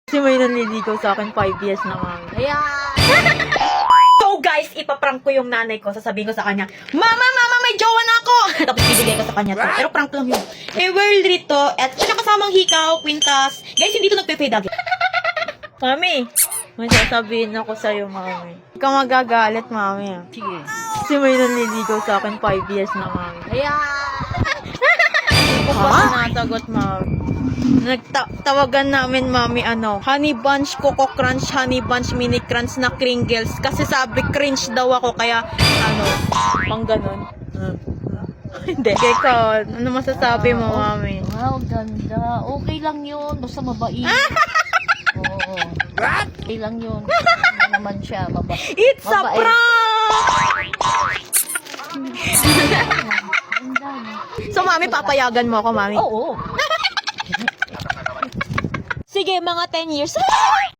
Kasi may nanliligaw sa akin 5 years na, mami. Ayan! So guys, ipaprank ko yung nanay ko. Sasabihin ko sa kanya, Mama, may jowa na ako! Tapos bibigay ko sa kanya to. Pero prank lang yun. World rito, at saka kasamang hikaw, kwintas. Guys, hindi to nagpe-fade agad. Mami, may sasabihin ako sa'yo, mami. Hindi ka magagalit, mami. Sige. Kasi may nanliligaw sa akin 5 years na, mami. Ayan! Hindi ko pa sinasagot, mami. Nagtawagan namin, mami, Honey Bunch, Coco Crunch, Honey Bunch, Mini Crunch na Kringles. Kasi sabi, cringe daw ako, kaya, pang ganun. Hindi. Ikaw, ano masasabi mo, mami? Wow, ganda. Okay lang yun. Basta mabait. Oo. Okay lang yun. Ano naman siya, mabait. It's a Mabait. prank! Ganda. So, mami, papayagan mo ako, mami? Oo. Sige, mga 10 years.